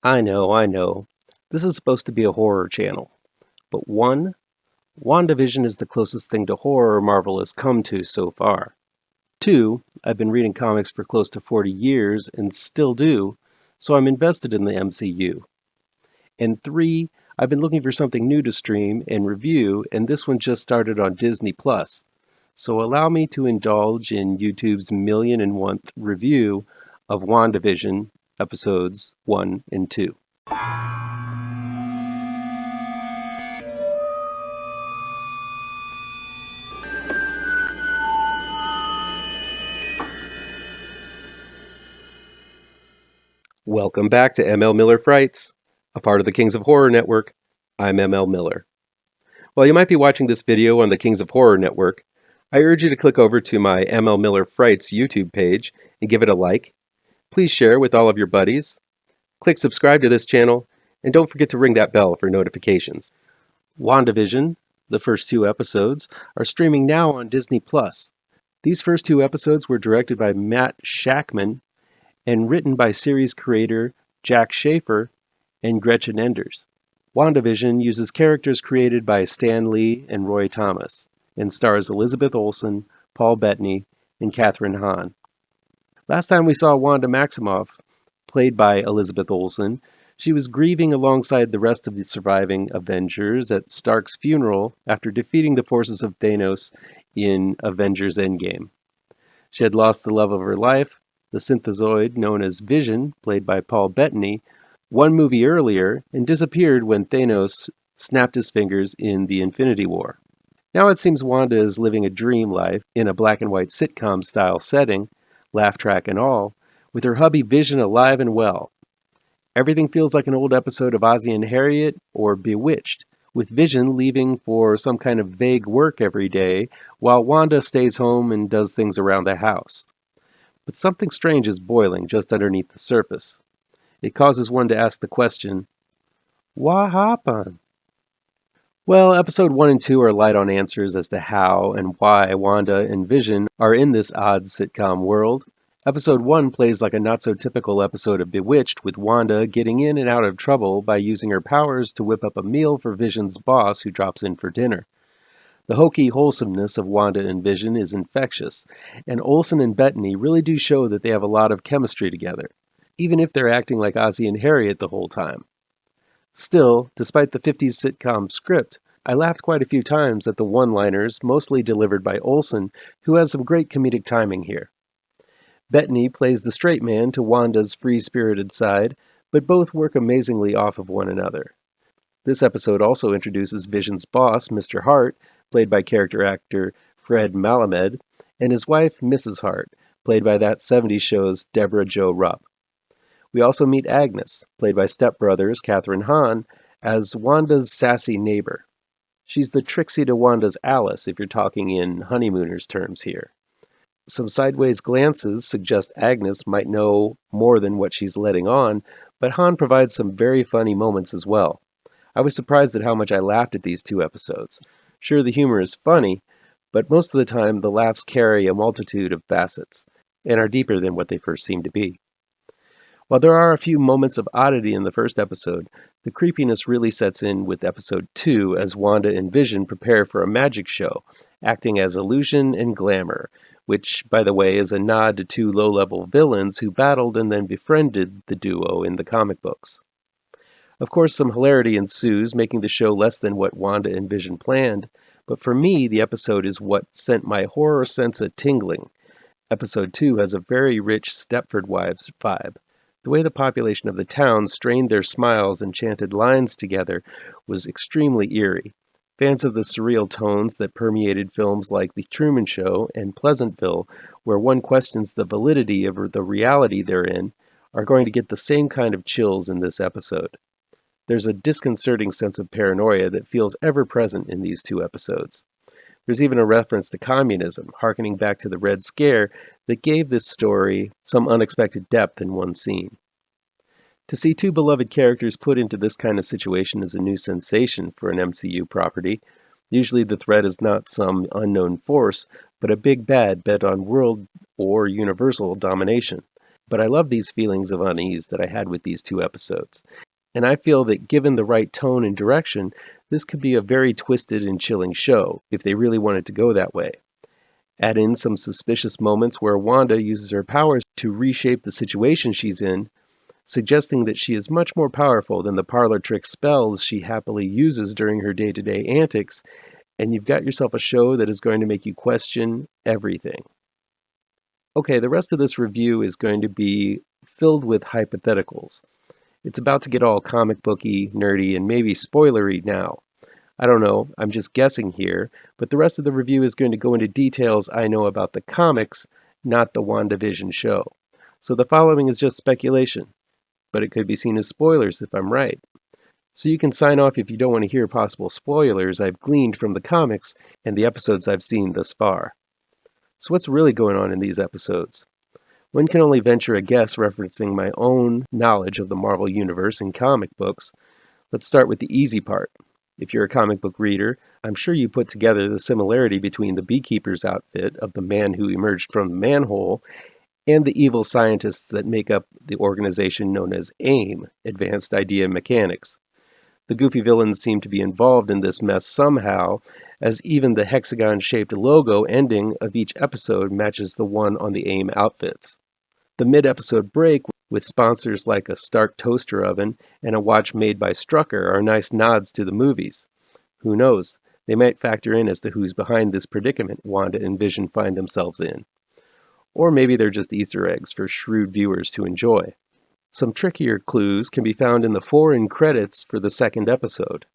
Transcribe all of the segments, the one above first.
I know. This is supposed to be a horror channel. But one, WandaVision is the closest thing to horror Marvel has come to so far. Two, I've been reading comics for close to 40 years and still do, so I'm invested in the MCU. And three, I've been looking for something new to stream and review, and this one just started on Disney Plus. So allow me to indulge in YouTube's million and one review of WandaVision episodes 1 and 2. Welcome back to ML Miller Frights, a part of the Kings of Horror Network. I'm ML Miller. While you might be watching this video on the Kings of Horror Network, I urge you to click over to my ML Miller Frights YouTube page and give it a like. Please share with all of your buddies. Click subscribe to this channel, and don't forget to ring that bell for notifications. WandaVision, the first 2 episodes, are streaming now on Disney+. These first 2 episodes were directed by Matt Shakman and written by series creator Jack Schaefer and Gretchen Enders. WandaVision uses characters created by Stan Lee and Roy Thomas and stars Elizabeth Olsen, Paul Bettany, and Kathryn Hahn. Last time we saw Wanda Maximoff, played by Elizabeth Olsen, she was grieving alongside the rest of the surviving Avengers at Stark's funeral after defeating the forces of Thanos in Avengers Endgame. She had lost the love of her life, the synthezoid known as Vision, played by Paul Bettany, one movie earlier and disappeared when Thanos snapped his fingers in the Infinity War. Now it seems Wanda is living a dream life in a black and white sitcom-style setting, laugh track and all, with her hubby Vision alive and well. Everything feels like an old episode of Ozzie and Harriet or Bewitched, with Vision leaving for some kind of vague work every day while Wanda stays home and does things around the house. But something strange is boiling just underneath the surface. It causes one to ask the question, what happened? Well, episode 1 and 2 are light on answers as to how and why Wanda and Vision are in this odd sitcom world. Episode 1 plays like a not-so-typical episode of Bewitched, with Wanda getting in and out of trouble by using her powers to whip up a meal for Vision's boss who drops in for dinner. The hokey wholesomeness of Wanda and Vision is infectious, and Olsen and Bettany really do show that they have a lot of chemistry together, even if they're acting like Ozzie and Harriet the whole time. Still, despite the 50s sitcom script, I laughed quite a few times at the one-liners, mostly delivered by Olsen, who has some great comedic timing here. Bettany plays the straight man to Wanda's free-spirited side, but both work amazingly off of one another. This episode also introduces Vision's boss, Mr. Hart, played by character actor Fred Malamed, and his wife, Mrs. Hart, played by that 70s show's Deborah Jo Rupp. We also meet Agnes, played by stepbrothers Kathryn Hahn, as Wanda's sassy neighbor. She's the Trixie to Wanda's Alice, if you're talking in honeymooners terms here. Some sideways glances suggest Agnes might know more than what she's letting on, but Hahn provides some very funny moments as well. I was surprised at how much I laughed at these 2 episodes. Sure, the humor is funny, but most of the time the laughs carry a multitude of facets, and are deeper than what they first seem to be. While there are a few moments of oddity in the first episode, the creepiness really sets in with episode 2 as Wanda and Vision prepare for a magic show, acting as Illusion and Glamour, which, by the way, is a nod to 2 low-level villains who battled and then befriended the duo in the comic books. Of course, some hilarity ensues, making the show less than what Wanda and Vision planned, but for me, the episode is what sent my horror sense a-tingling. Episode 2 has a very rich Stepford Wives vibe. The way the population of the town strained their smiles and chanted lines together was extremely eerie. Fans of the surreal tones that permeated films like The Truman Show and Pleasantville, where one questions the validity of the reality they're in, are going to get the same kind of chills in this episode. There's a disconcerting sense of paranoia that feels ever present in these 2 episodes. There's even a reference to communism, harkening back to the Red Scare, that gave this story some unexpected depth in one scene. To see 2 beloved characters put into this kind of situation is a new sensation for an MCU property. Usually the threat is not some unknown force, but a big bad bent on world or universal domination. But I love these feelings of unease that I had with these two episodes. And I feel that given the right tone and direction, this could be a very twisted and chilling show if they really wanted to go that way. Add in some suspicious moments where Wanda uses her powers to reshape the situation she's in, suggesting that she is much more powerful than the parlor trick spells she happily uses during her day-to-day antics, and you've got yourself a show that is going to make you question everything. Okay, the rest of this review is going to be filled with hypotheticals. It's about to get all comic booky, nerdy, and maybe spoilery now. I don't know, I'm just guessing here, but the rest of the review is going to go into details I know about the comics, not the WandaVision show. So the following is just speculation, but it could be seen as spoilers if I'm right. So you can sign off if you don't want to hear possible spoilers I've gleaned from the comics and the episodes I've seen thus far. So what's really going on in these episodes? One can only venture a guess referencing my own knowledge of the Marvel Universe and comic books. Let's start with the easy part. If you're a comic book reader, I'm sure you put together the similarity between the beekeeper's outfit of the man who emerged from the manhole and the evil scientists that make up the organization known as AIM, Advanced Idea Mechanics. The goofy villains seem to be involved in this mess somehow, as even the hexagon-shaped logo ending of each episode matches the one on the AIM outfits. The mid-episode break with sponsors like a Stark toaster oven and a watch made by Strucker are nice nods to the movies. Who knows? They might factor in as to who's behind this predicament Wanda and Vision find themselves in. Or maybe they're just Easter eggs for shrewd viewers to enjoy. Some trickier clues can be found in the foreign credits for the second episode.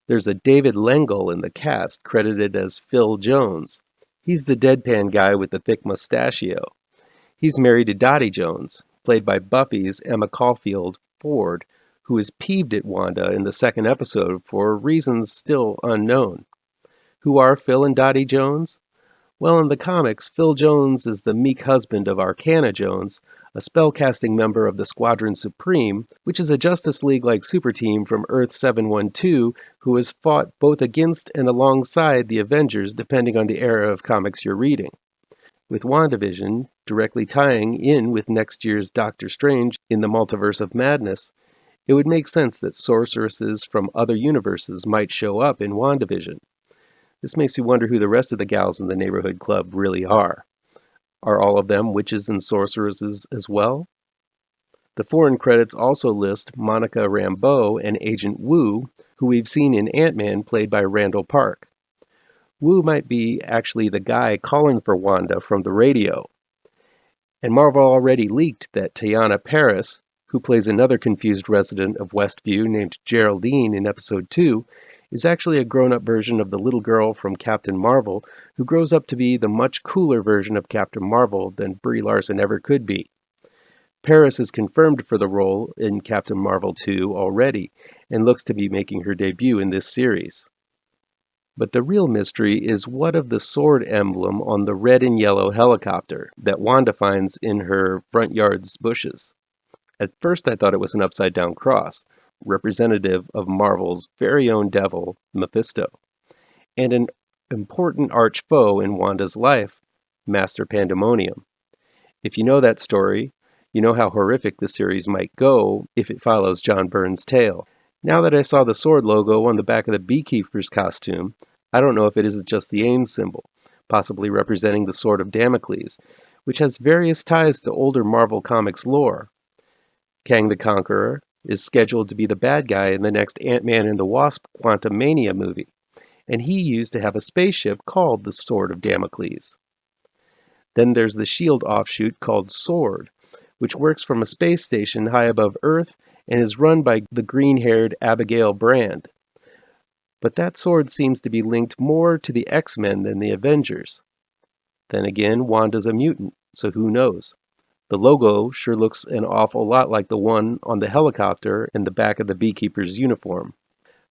There's a David Lengel in the cast credited as Phil Jones. He's the deadpan guy with the thick mustachio. He's married to Dottie Jones, played by Buffy's Emma Caulfield Ford, who is peeved at Wanda in the second episode for reasons still unknown. Who are Phil and Dottie Jones? Well, in the comics, Phil Jones is the meek husband of Arcana Jones, a spellcasting member of the Squadron Supreme, which is a Justice League-like super team from Earth 712 who has fought both against and alongside the Avengers depending on the era of comics you're reading. With WandaVision directly tying in with next year's Doctor Strange in the Multiverse of Madness, it would make sense that sorceresses from other universes might show up in WandaVision. This makes me wonder who the rest of the gals in the neighborhood club really are. Are all of them witches and sorceresses as well? The foreign credits also list Monica Rambeau and Agent Wu, who we've seen in Ant-Man played by Randall Park. Wu might be actually the guy calling for Wanda from the radio. And Marvel already leaked that Teyana Paris, who plays another confused resident of Westview named Geraldine in episode 2, is actually a grown-up version of the little girl from Captain Marvel who grows up to be the much cooler version of Captain Marvel than Brie Larson ever could be. Paris is confirmed for the role in Captain Marvel 2 already and looks to be making her debut in this series. But the real mystery is what of the sword emblem on the red and yellow helicopter that Wanda finds in her front yard's bushes. At first I thought it was an upside-down cross, representative of Marvel's very own devil, Mephisto, and an important arch foe in Wanda's life, Master Pandemonium. If you know that story, you know how horrific the series might go if it follows John Byrne's tale. Now that I saw the sword logo on the back of the beekeeper's costume, I don't know if it isn't just the AIM symbol, possibly representing the Sword of Damocles, which has various ties to older Marvel Comics lore. Kang the Conqueror is scheduled to be the bad guy in the next Ant-Man and the Wasp Quantumania movie, and he used to have a spaceship called the Sword of Damocles. Then there's the S.H.I.E.L.D. offshoot called SWORD, which works from a space station high above Earth and is run by the green-haired Abigail Brand. But that sword seems to be linked more to the X-Men than the Avengers. Then again, Wanda's a mutant, so who knows? The logo sure looks an awful lot like the one on the helicopter in the back of the beekeeper's uniform.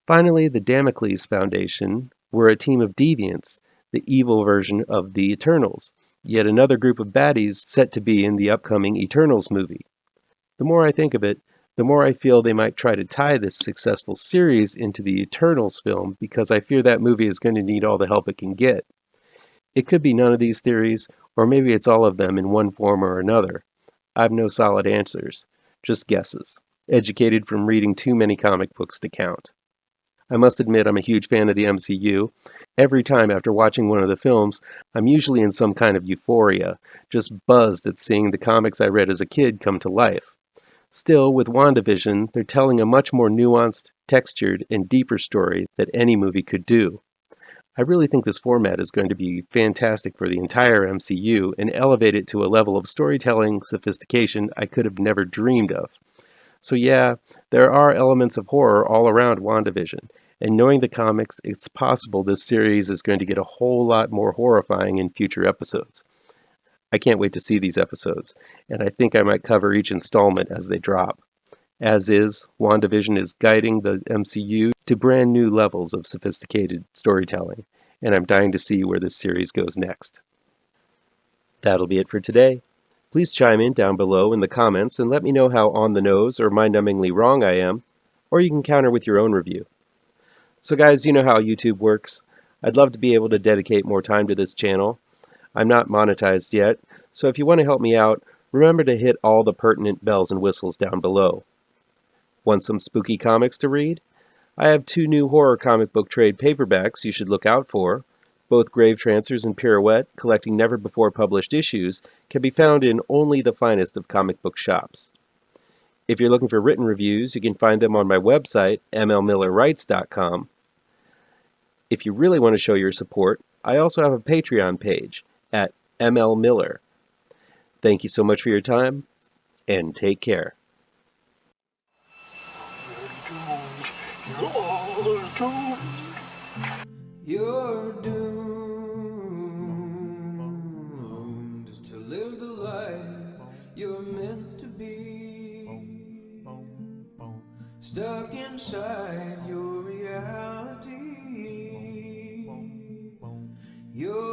Finally, the Damocles Foundation were a team of deviants, the evil version of the Eternals, yet another group of baddies set to be in the upcoming Eternals movie. The more I think of it, the more I feel they might try to tie this successful series into the Eternals film because I fear that movie is going to need all the help it can get. It could be none of these theories, or maybe it's all of them in one form or another. I've no solid answers, just guesses, educated from reading too many comic books to count. I must admit I'm a huge fan of the MCU. Every time after watching one of the films, I'm usually in some kind of euphoria, just buzzed at seeing the comics I read as a kid come to life. Still, with WandaVision, they're telling a much more nuanced, textured, and deeper story that any movie could do. I really think this format is going to be fantastic for the entire MCU and elevate it to a level of storytelling sophistication I could have never dreamed of. So yeah, there are elements of horror all around WandaVision, and knowing the comics, it's possible this series is going to get a whole lot more horrifying in future episodes. I can't wait to see these episodes, and I think I might cover each installment as they drop. As is, WandaVision is guiding the MCU to brand new levels of sophisticated storytelling, and I'm dying to see where this series goes next. That'll be it for today. Please chime in down below in the comments and let me know how on the nose or mind-numbingly wrong I am, or you can counter with your own review. So guys, you know how YouTube works. I'd love to be able to dedicate more time to this channel. I'm not monetized yet, so if you want to help me out, remember to hit all the pertinent bells and whistles down below. Want some spooky comics to read? I have 2 new horror comic book trade paperbacks you should look out for. Both Grave Trancers and Pirouette, collecting never-before-published issues, can be found in only the finest of comic book shops. If you're looking for written reviews, you can find them on my website, mlmillerwrites.com. If you really want to show your support, I also have a Patreon page at mlmiller. Thank you so much for your time, and take care. You're doomed to live the life you're meant to be, stuck inside your reality. You're